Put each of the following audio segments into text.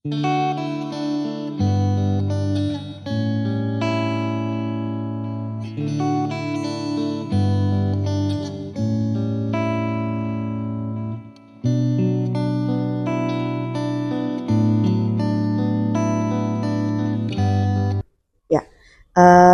Ya,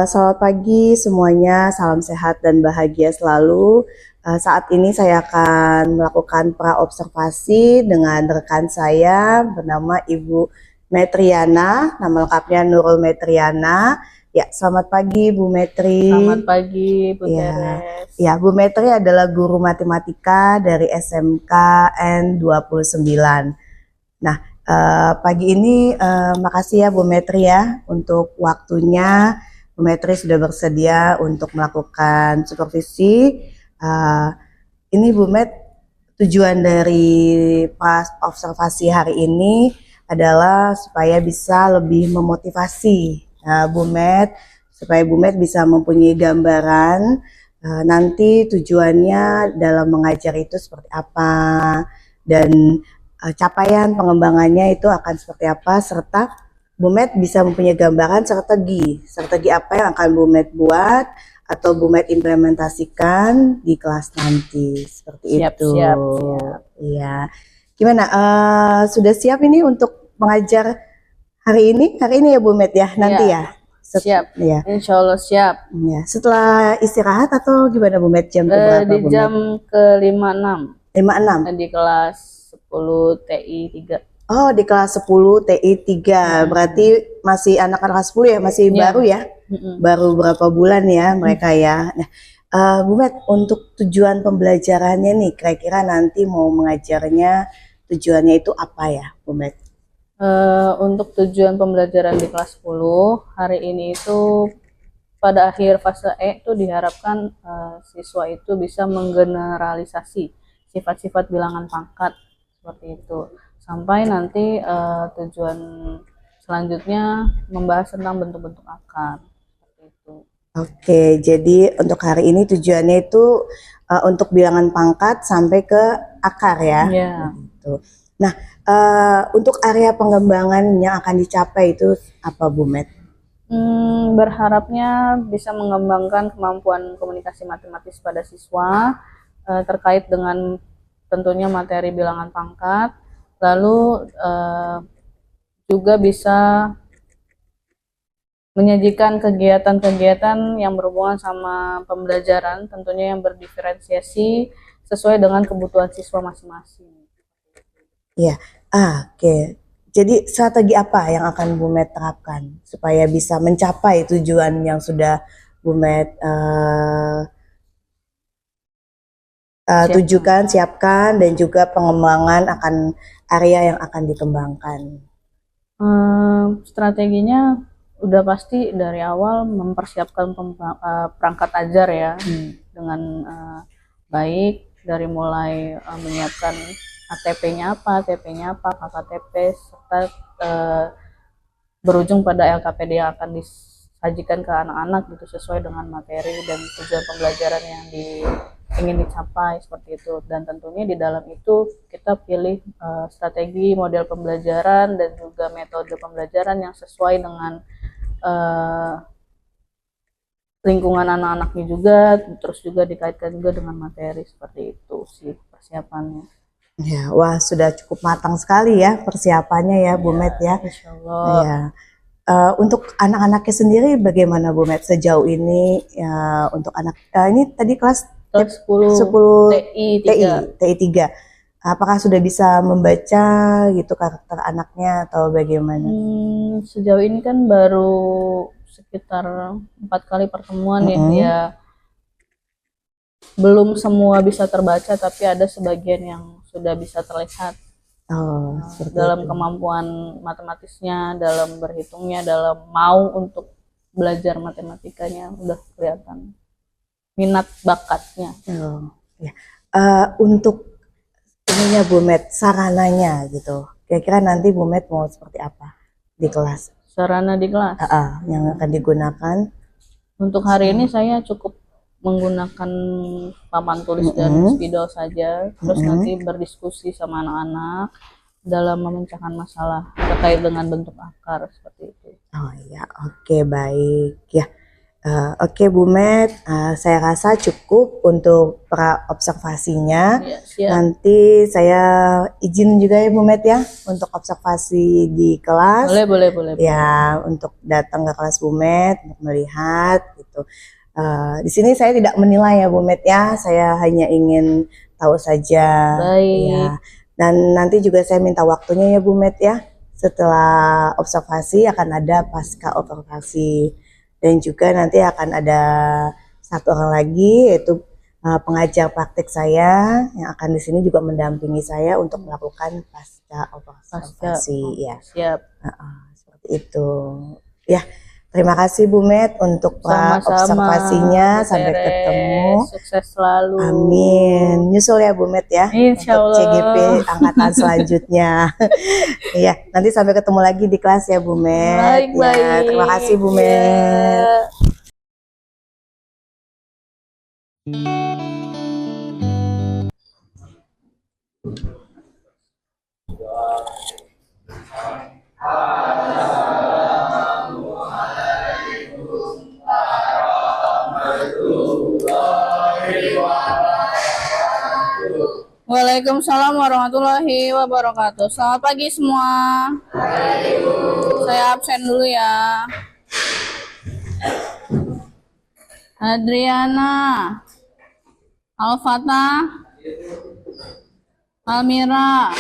selamat pagi semuanya, salam sehat dan bahagia selalu. Saat ini saya akan melakukan praobservasi dengan rekan saya bernama Ibu Metriana, nama lengkapnya Nurul Metriana. Ya, selamat pagi Bu Metri. Selamat pagi Bu Ya, Teres. ya, Bu Metri adalah guru matematika dari SMK N29. Nah, pagi ini makasih ya Bu Metri ya untuk waktunya. Bu Metri sudah bersedia untuk melakukan supervisi. Ini Bu Met, tujuan dari pas observasi hari ini adalah supaya bisa lebih memotivasi Bu Met, supaya Bu Met bisa mempunyai gambaran nanti tujuannya dalam mengajar itu seperti apa, dan capaian pengembangannya itu akan seperti apa, serta Bu Met bisa mempunyai gambaran strategi apa yang akan Bu Met buat atau Bu Met implementasikan di kelas nanti, seperti itu. Siap. Iya. Gimana? Sudah siap ini untuk mengajar hari ini? Hari ini ya Bu Met ya, nanti ya? Siap. Ya. Insya Allah siap. Ya. Setelah istirahat atau gimana Bu Met, jam berapa? Di jam ke-56. 56. Di kelas 10 TI 3. Oh, di kelas 10 TI 3. Berarti masih anak-anak kelas 10 ya, masih baru ya? Baru berapa bulan ya mereka ya. Nah, Bu Met, untuk tujuan pembelajarannya nih, kira-kira nanti mau mengajarnya tujuannya itu apa ya Bu Met? Untuk tujuan pembelajaran di kelas 10 hari ini itu pada akhir fase E itu diharapkan siswa itu bisa menggeneralisasi sifat-sifat bilangan pangkat seperti itu, sampai nanti tujuan selanjutnya membahas tentang bentuk-bentuk akar seperti itu. Oke, jadi untuk hari ini tujuannya itu untuk bilangan pangkat sampai ke akar ya. Gitu. Nah, untuk area pengembangan yang akan dicapai itu apa Bu Met? Berharapnya bisa mengembangkan kemampuan komunikasi matematis pada siswa terkait dengan tentunya materi bilangan pangkat, lalu juga bisa menyajikan kegiatan-kegiatan yang berhubungan sama pembelajaran, tentunya yang berdiferensiasi sesuai dengan kebutuhan siswa masing-masing. Iya, oke. Jadi strategi apa yang akan Bu Met terapkan supaya bisa mencapai tujuan yang sudah Bu Met tujukan, siapkan, dan juga pengembangan akan area yang akan dikembangkan? Strateginya udah pasti dari awal mempersiapkan perangkat ajar ya dengan baik, dari mulai menyiapkan ATP-nya apa, TP-nya apa, KKTP, serta berujung pada LKPD yang akan disajikan ke anak-anak gitu sesuai dengan materi dan tujuan pembelajaran yang ingin dicapai seperti itu. Dan tentunya di dalam itu kita pilih strategi model pembelajaran dan juga metode pembelajaran yang sesuai dengan lingkungan anak-anaknya juga, terus juga dikaitkan juga dengan materi, seperti itu sih persiapannya. Ya, wah sudah cukup matang sekali ya persiapannya ya Bu Met ya. Insyaallah. Ya. Untuk anak-anaknya sendiri bagaimana Bu Met sejauh ini ya, untuk anak ini tadi kelas 10 TI 3. Apakah sudah bisa membaca gitu karakter anaknya atau bagaimana? Sejauh ini kan baru sekitar 4 kali pertemuan ya, belum semua bisa terbaca, tapi ada sebagian yang sudah bisa terlihat dalam kemampuan matematisnya, dalam berhitungnya, dalam mau untuk belajar matematikanya udah kelihatan minat bakatnya. Ya. Untuk ininya Bu Met, sarananya gitu, kira-kira nanti Bu Met mau seperti apa di kelas? Sarana di kelas yang akan digunakan untuk hari ini saya cukup menggunakan papan tulis dan spidol saja, terus nanti berdiskusi sama anak-anak dalam memecahkan masalah terkait dengan bentuk akar seperti itu. Oh ya, oke, baik ya. Oke Bu Met, saya rasa cukup untuk pra observasinya. Ya, siap. Nanti saya izin juga ya Bu Met ya untuk observasi di kelas. Boleh. Ya, untuk datang ke kelas Bu Met untuk melihat gitu. Di sini saya tidak menilai ya Bu Met ya, saya hanya ingin tahu saja. Baik. Ya. Dan nanti juga saya minta waktunya ya Bu Met ya. Setelah observasi akan ada pasca observasi. Dan juga nanti akan ada satu orang lagi yaitu pengajar praktik saya yang akan di sini juga mendampingi saya untuk melakukan pasca observasi ya. Siap. Seperti itu. Ya, terima kasih Bu Met untuk observasinya. Sampai ketemu. Sukses selalu. Amin. Nyusul ya Bu Met ya. Insya Allah. Untuk CGP angkatan selanjutnya. Iya, nanti sampai ketemu lagi di kelas ya Bu Met. Baik. Ya, terima kasih Bu Met. Waalaikumsalam warahmatullahi wabarakatuh. Selamat pagi semua. Saya absen dulu ya. Adriana, Alfatah, Almira,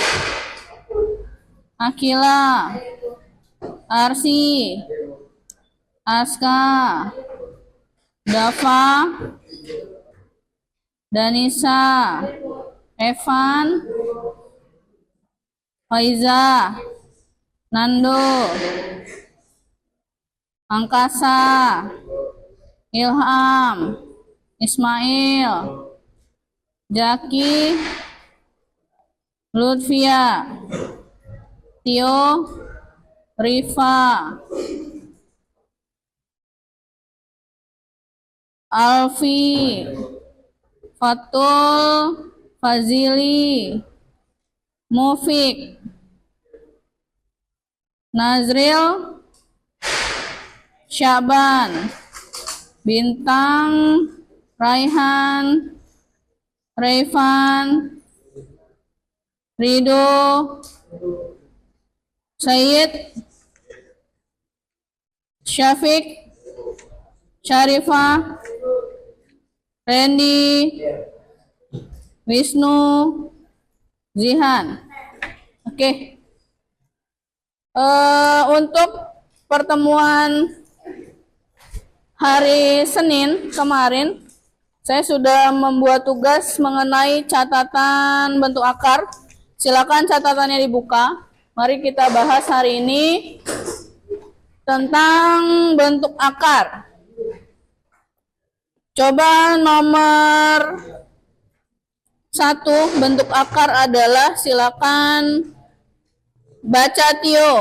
Akila, Arsi, Aska, Dafa, Danisa, Evan, Faiza, Nando, Angkasa, Ilham, Ismail, Jaki, Lutfia, Tio, Rifa, Alfi, Fatul, Fazili, Mufik, Nazril, Syaban, Bintang, Raihan, Reifan, Rido, Said, Syafiq, Syarifah, Randy, Wisnu, Zihan. Oke. Untuk pertemuan hari Senin kemarin, saya sudah membuat tugas mengenai catatan bentuk akar. Silakan catatannya dibuka. Mari kita bahas hari ini tentang bentuk akar. Coba nomor 1 bentuk akar adalah, silakan baca Tio.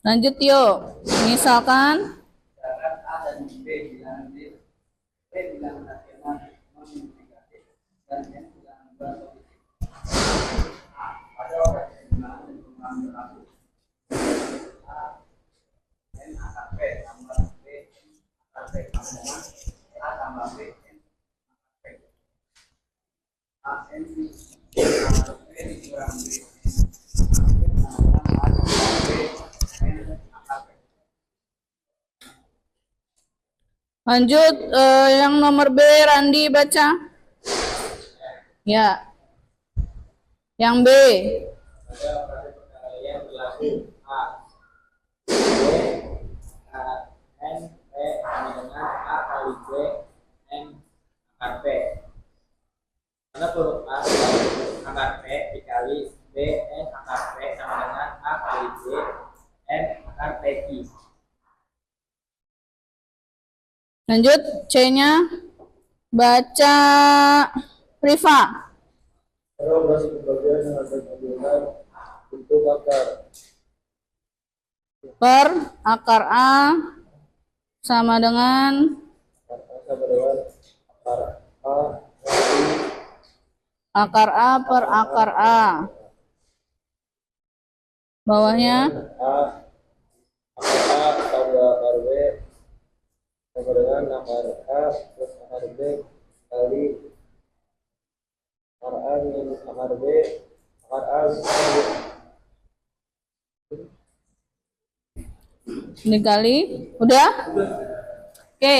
Lanjut Tio, misalkan lanjut yang nomor B, Randi baca. Ya. Yang B. Karena huruf A akar P dikali B N akar P sama dengan A kali J N akar PQ. Lanjut C-nya baca Rifa. Terus sebagian dengan bentuk akar. Per akar A sama dengan Akar A sama dengan akar A akar A per akar A. Bawahnya akar A akar B sama dengan akar A plus akar B kali akar A minus akar B akar A minus akar B. dikali, udah? Oke,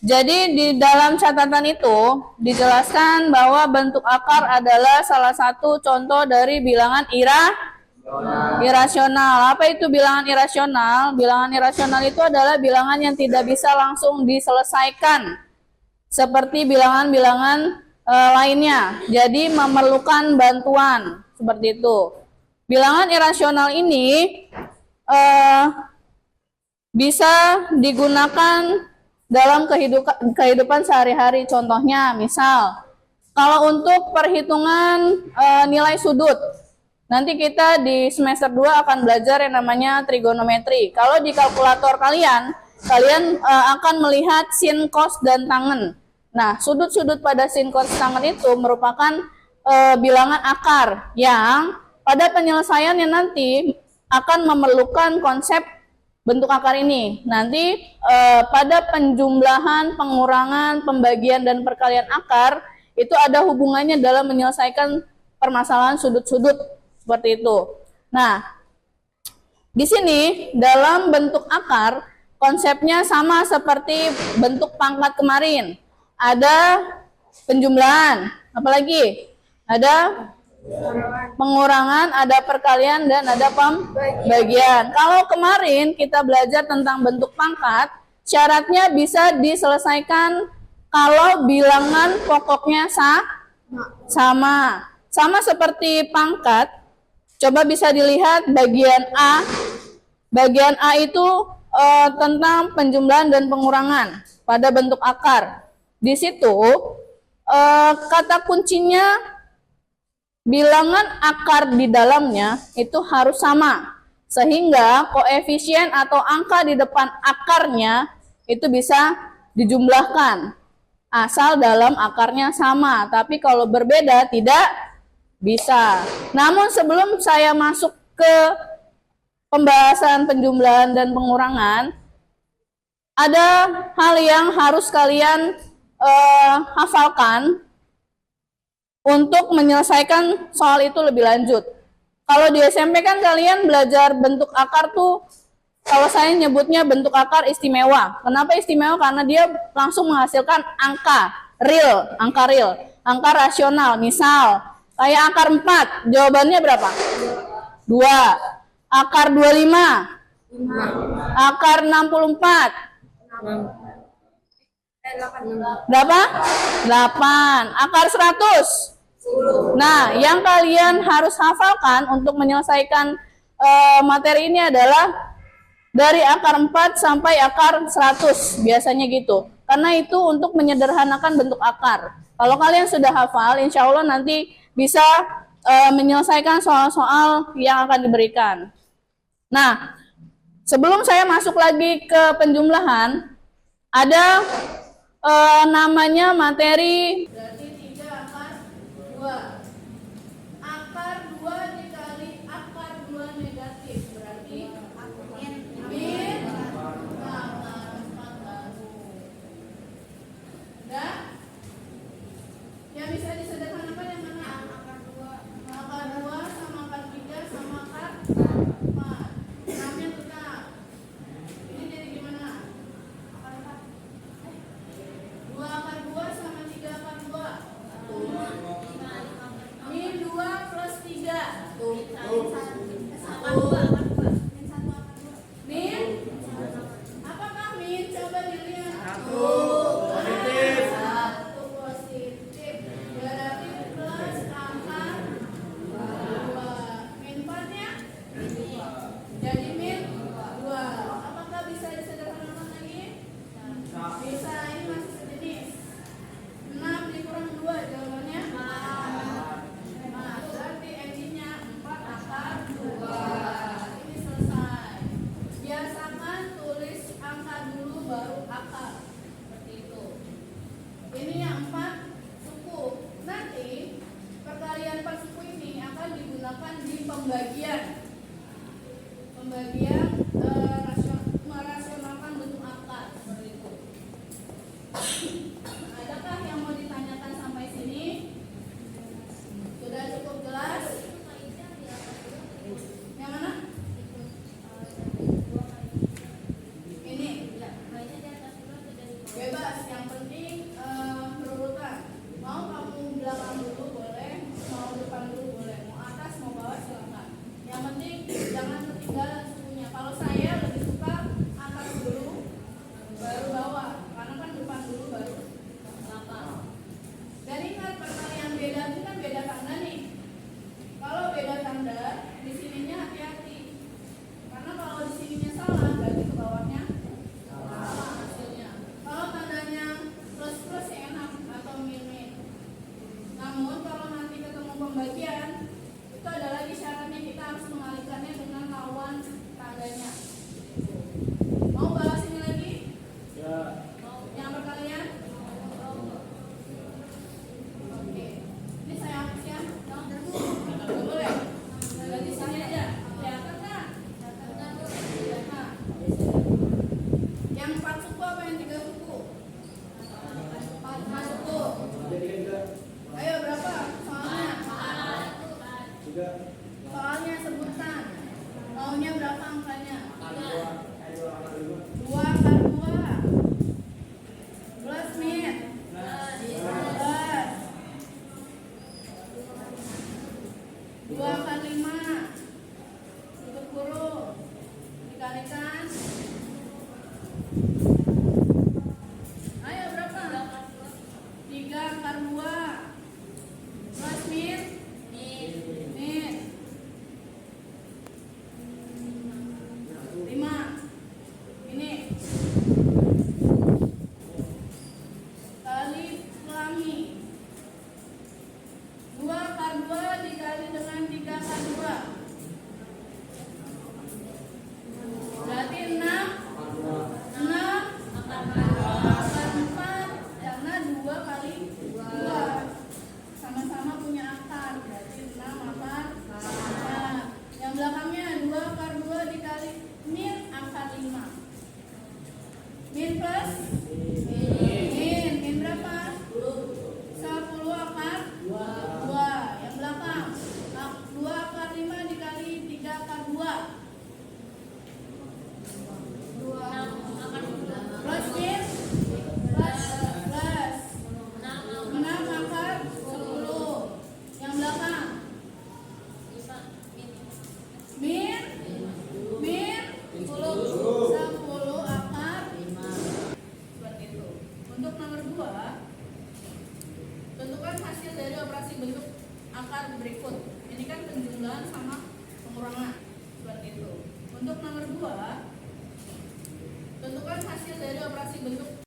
jadi di dalam catatan itu dijelaskan bahwa bentuk akar adalah salah satu contoh dari bilangan irasional. Apa itu bilangan irasional? Bilangan irasional itu adalah bilangan yang tidak bisa langsung diselesaikan seperti bilangan-bilangan lainnya. Jadi memerlukan bantuan seperti itu. Bilangan irasional ini bisa digunakan dalam kehidupan sehari-hari. Contohnya, misal kalau untuk perhitungan nilai sudut, nanti kita di semester 2 akan belajar yang namanya trigonometri. Kalau di kalkulator kalian akan melihat sin, cos, dan tangen. Nah, sudut-sudut pada sin, cos, tangen itu merupakan bilangan akar yang pada penyelesaiannya nanti akan memerlukan konsep bentuk akar ini. Nanti pada penjumlahan, pengurangan, pembagian, dan perkalian akar itu ada hubungannya dalam menyelesaikan permasalahan sudut-sudut seperti itu. Nah, di sini dalam bentuk akar konsepnya sama seperti bentuk pangkat kemarin. Ada penjumlahan, apalagi ada pengurangan, ada perkalian, dan ada pembagian. Kalau kemarin kita belajar tentang bentuk pangkat, syaratnya bisa diselesaikan kalau bilangan pokoknya sama. Sama seperti pangkat, coba bisa dilihat bagian A. Bagian A itu tentang penjumlahan dan pengurangan pada bentuk akar. Di situ kata kuncinya bilangan akar di dalamnya itu harus sama, sehingga koefisien atau angka di depan akarnya itu bisa dijumlahkan asal dalam akarnya sama. Tapi kalau berbeda tidak bisa. Namun sebelum saya masuk ke pembahasan penjumlahan dan pengurangan, ada hal yang harus kalian hafalkan untuk menyelesaikan soal itu lebih lanjut. Kalau di SMP kan kalian belajar bentuk akar tuh, kalau saya nyebutnya bentuk akar istimewa. Kenapa istimewa? Karena dia langsung menghasilkan angka real, angka rasional. Misal, kayak akar 4, jawabannya berapa? 2. Akar 25, 5. Akar 64, 6. Berapa? 8. Akar 100, 10. Nah, yang kalian harus hafalkan untuk menyelesaikan materi ini adalah dari akar 4 sampai akar 100, biasanya gitu. Karena itu untuk menyederhanakan bentuk akar. Kalau kalian sudah hafal, insya Allah nanti bisa menyelesaikan soal-soal yang akan diberikan. Nah, sebelum saya masuk lagi ke penjumlahan, ada namanya materi. Berarti 3 akar 2. Akar 2 dikali akar 2 negatif. Berarti min. Udah? Yang bisa disederhanakan yang mana? Akar 2. Akar 2 sama akar 3 sama akar 4. Enamnya tetap. Ini jadi gimana? Akar 4. 2 akar 2 sama 3 akar 2. pembagian merasionalkan bentuk akar seperti itu. Adakah yang mau ditanyakan sampai sini? Sudah cukup jelas? Yang mana? Ini bebas, yang penting berurutan. Mau kamu belakang dulu boleh, mau depan dulu boleh, mau atas mau bawah silakan. Yang penting jangan ketinggalan sukunya. Kalau saya lebih suka atas dulu baru bawah, karena kan depan dulu baru belakang. Dan ingat, perkalian beda itu kan beda tanda nih. Kalau beda tanda, di sininya hati-hati. Karena kalau di sininya salah, berarti ke bawahnya salah hasilnya. Kalau tandanya plus-plus ya enak atau min-min. Namun kalau nanti ketemu pembagian, itu ada lagi syaratnya, kita harus mengalihkannya dengan lawan tandanya. Mau bahas ini lagi? Ya. Yang perkalian? Oke. Ini saya hapus ya. Nggak boleh. Ganti saya aja. Kelihatan nggak? Nah. Yang 4 suku apa yang 3 suku? 4 suku. Ayo berapa soalnya? Soalnya sebutan. Maunya berapa angkanya? 2 akar 2. Plus min. Plus. 2 akar 5. Tutup kurung. Dikalikan. Ayo berapa? 3 akar 2. Plus min. Min. 5. Ini. Kali pelangi. 2 akar 2 dikali dengan 3 akar 2. Berarti 6 akar 4, karena 2 kali 2 sama-sama punya akar, berarti 6 akar 4. Yang belakangnya 2 akar 2 dikali min akar 5. Min plus min berapa? 10 akar 2. Yang belakang 2 akar 5 dikali 3 akar 2. Plus min plus 6 akar 10. Yang belakang min 10 akar 5. Seperti itu. Untuk nomor 2, tentukan hasil dari operasi bentuk akar berikut. Ini kan penjumlahan sama pengurangan. Seperti itu. Untuk nomor 2, tentukan hasil dari operasi bentuk.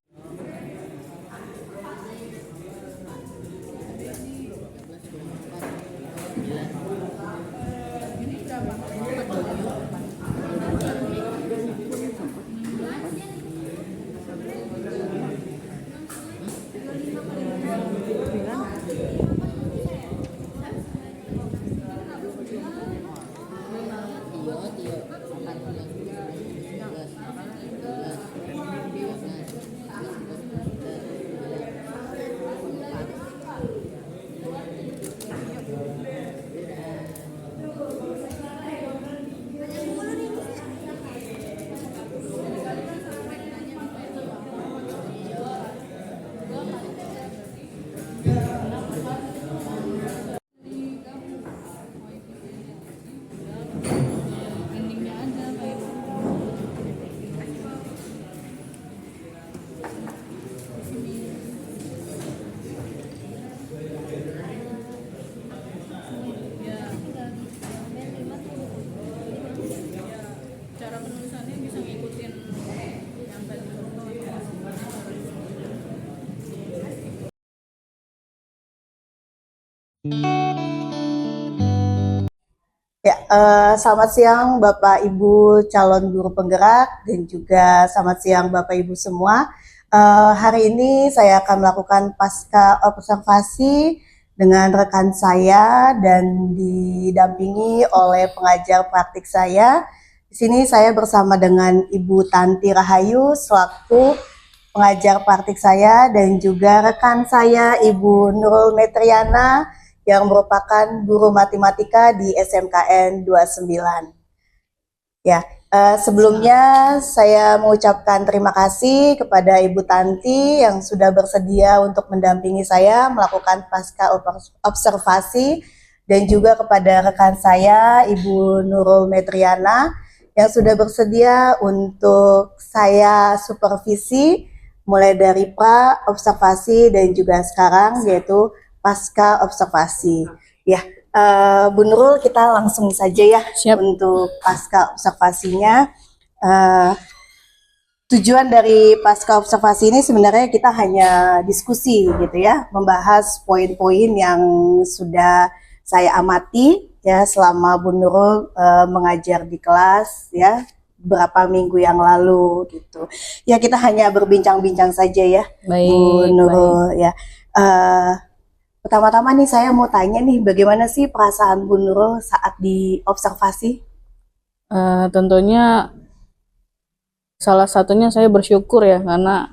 Ini berapa? Ya, selamat siang Bapak Ibu calon guru penggerak dan juga selamat siang Bapak Ibu semua. Hari ini saya akan melakukan pasca observasi dengan rekan saya dan didampingi oleh pengajar praktik saya. Di sini saya bersama dengan Ibu Tanti Rahayu selaku pengajar praktik saya dan juga rekan saya Ibu Nurul Metriana yang merupakan guru matematika di SMKN 29. Ya, sebelumnya saya mengucapkan terima kasih kepada Ibu Tanti yang sudah bersedia untuk mendampingi saya melakukan pasca observasi dan juga kepada rekan saya Ibu Nurul Metriana yang sudah bersedia untuk saya supervisi mulai dari pra observasi dan juga sekarang yaitu pasca observasi. Ya, Bu Nurul, kita langsung saja ya. Siap. Untuk pasca observasinya. Tujuan dari pasca observasi ini sebenarnya kita hanya diskusi gitu ya, membahas poin-poin yang sudah saya amati ya selama Bu Nurul mengajar di kelas ya beberapa minggu yang lalu gitu. Ya kita hanya berbincang-bincang saja ya, Baik, Bu Nurul baik. ya. Pertama-tama nih saya mau tanya nih, bagaimana sih perasaan Bu Nurul saat diobservasi? Tentunya salah satunya saya bersyukur ya, karena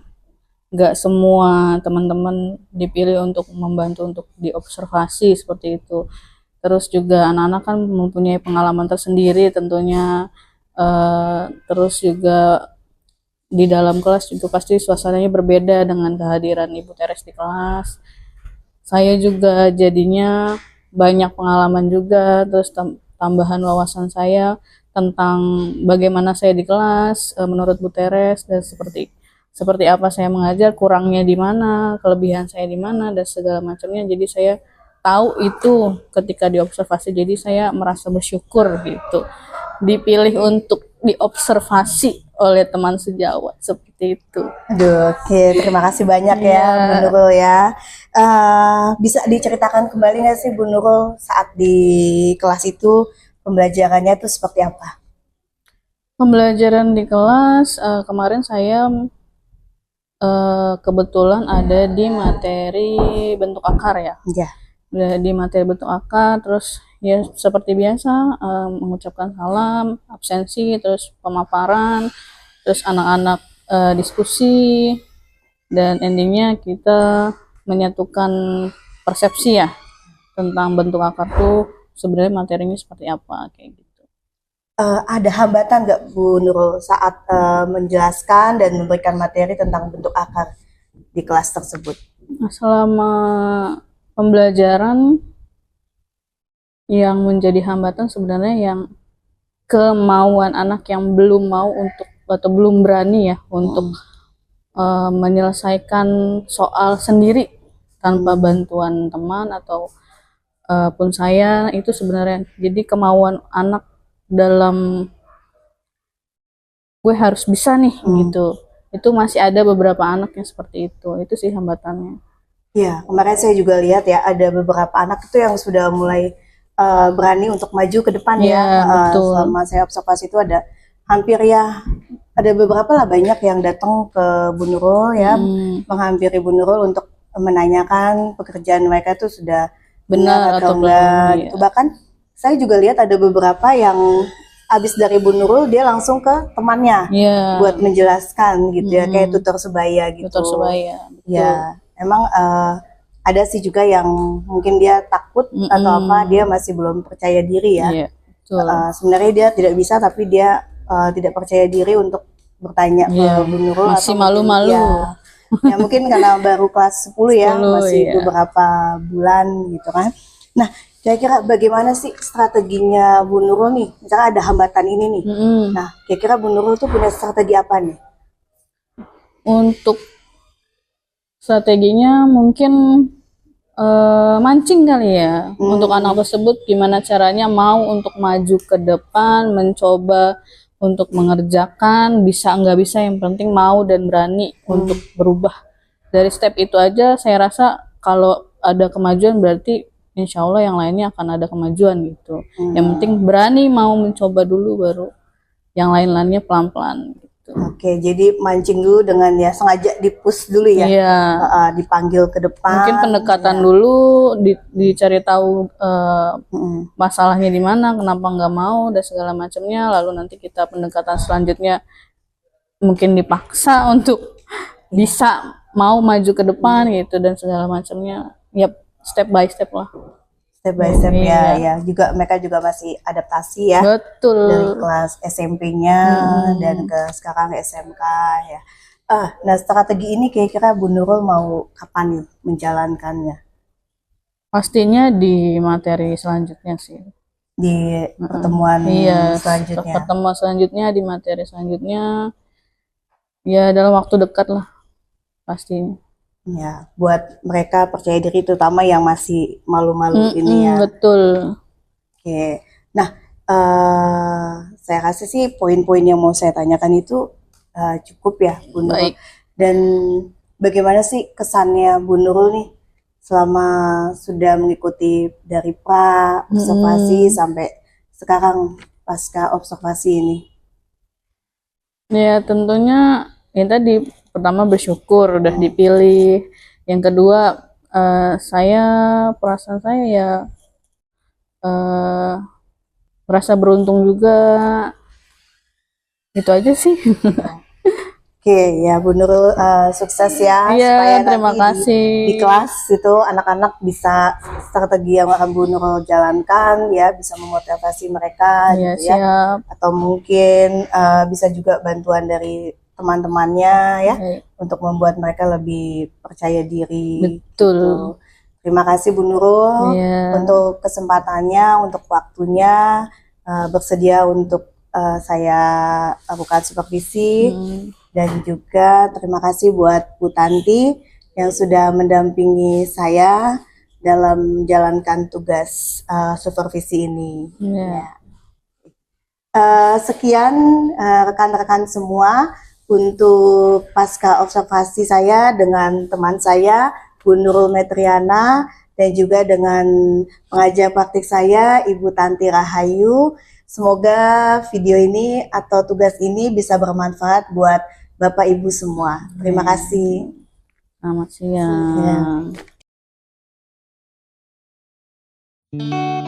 nggak semua teman-teman dipilih untuk membantu untuk diobservasi seperti itu. Terus juga anak-anak kan mempunyai pengalaman tersendiri tentunya. Terus juga di dalam kelas juga pasti suasananya berbeda dengan kehadiran Ibu Teres di kelas. Saya juga jadinya banyak pengalaman juga, terus tambahan wawasan saya tentang bagaimana saya di kelas menurut Bu Teres, dan seperti apa saya mengajar, kurangnya di mana, kelebihan saya di mana, dan segala macamnya. Jadi saya tahu itu ketika diobservasi, jadi saya merasa bersyukur gitu dipilih untuk diobservasi oleh teman sejawat seperti itu. Aduh, oke, terima kasih banyak ya Iya. Bu Nurul ya. Bisa diceritakan kembali nggak sih Bu Nurul saat di kelas itu pembelajarannya itu seperti apa? Pembelajaran di kelas kemarin saya kebetulan ada di materi bentuk akar ya. Ya. Di materi bentuk akar, terus ya seperti biasa mengucapkan salam, absensi, terus pemaparan, terus anak-anak diskusi, dan endingnya kita menyatukan persepsi ya tentang bentuk akar tuh sebenarnya materinya seperti apa kayak gitu. Ada hambatan nggak Bu Nurul saat menjelaskan dan memberikan materi tentang bentuk akar di kelas tersebut? Nah, selama pembelajaran yang menjadi hambatan sebenarnya yang kemauan anak yang belum mau untuk atau belum berani ya untuk menyelesaikan soal sendiri tanpa bantuan teman atau pun saya, itu sebenarnya jadi kemauan anak dalam gue harus bisa nih gitu. Itu masih ada beberapa anak yang seperti itu sih hambatannya. Ya, kemarin saya juga lihat ya ada beberapa anak itu yang sudah mulai berani untuk maju ke depan Iya, betul. Selama saya observasi itu ada hampir ya ada beberapa lah banyak yang datang ke Bu Nurul ya menghampiri Bu Nurul untuk menanyakan pekerjaan mereka itu sudah benar atau enggak belum. gitu. Bahkan saya juga lihat ada beberapa yang habis dari Bu Nurul dia langsung ke temannya buat menjelaskan gitu ya, kayak tutor sebaya gitu. Tutor sebaya, betul. Ya, emang ada sih juga yang mungkin dia takut atau apa, dia masih belum percaya diri ya. Iya, betul. Sebenarnya dia tidak bisa, tapi dia tidak percaya diri untuk bertanya ke Bu Nurul. Masih malu-malu. Ya mungkin karena baru kelas 10 ya, masih beberapa bulan gitu kan. Nah, kira-kira bagaimana sih strateginya Bu Nurul nih? Misalnya ada hambatan ini nih. Nah, kira-kira Bu Nurul tuh punya strategi apa nih? Untuk strateginya mungkin mancing kali ya. Untuk anak tersebut gimana caranya mau untuk maju ke depan, mencoba untuk mengerjakan, bisa nggak bisa, yang penting mau dan berani untuk berubah. Dari step itu aja saya rasa kalau ada kemajuan berarti insya Allah yang lainnya akan ada kemajuan gitu. Yang penting berani mau mencoba dulu, baru yang lain-lainnya pelan-pelan gitu. Oke, jadi mancing dulu dengan ya sengaja dipus dulu ya. Iya. Dipanggil ke depan. Mungkin pendekatan dulu, dicari tahu masalahnya di mana, kenapa nggak mau dan segala macamnya. Lalu nanti kita pendekatan selanjutnya mungkin dipaksa untuk bisa mau maju ke depan gitu dan segala macamnya. Yap, step by step lah. Step by step Iya. ya. Juga mereka juga masih adaptasi ya. Betul. Dari kelas SMP-nya dan ke sekarang SMK ya. Nah strategi ini kira-kira Bu Nurul mau kapan nih menjalankannya? Pastinya di materi selanjutnya sih. Di pertemuan Iya, selanjutnya. pertemuan selanjutnya di materi selanjutnya. Ya dalam waktu dekat lah pastinya. Ya, buat mereka percaya diri terutama yang masih malu-malu ini ya. Betul. Oke. Nah, saya rasa sih poin-poin yang mau saya tanyakan itu cukup ya, Bu Nurul. Baik. Dan bagaimana sih kesannya Bu Nurul nih selama sudah mengikuti dari pra observasi sampai sekarang pasca observasi ini? Ya tentunya yang tadi pertama bersyukur udah dipilih. Yang kedua perasaan saya ya merasa beruntung juga. Itu aja sih. Oke, ya Bu Nurul sukses ya. Iya, supaya terima nanti kasih. Di kelas itu anak-anak bisa strategi yang akan Bu Nurul jalankan ya, bisa memotivasi mereka Iya, gitu ya. siap. Atau mungkin bisa juga bantuan dari teman-temannya ya Baik. untuk membuat mereka lebih percaya diri. Betul. Gitu. Terima kasih Bu Nurul untuk kesempatannya, untuk waktunya, bersedia untuk saya lakukan supervisi. Dan juga terima kasih buat Bu Tanti yang sudah mendampingi saya dalam menjalankan tugas supervisi ini. Ya. Sekian rekan-rekan semua untuk pasca observasi saya dengan teman saya Bu Nurul Metriana dan juga dengan pengajar praktik saya Ibu Tanti Rahayu. Semoga video ini atau tugas ini bisa bermanfaat buat Bapak Ibu semua. Terima kasih. Selamat siang. Ya.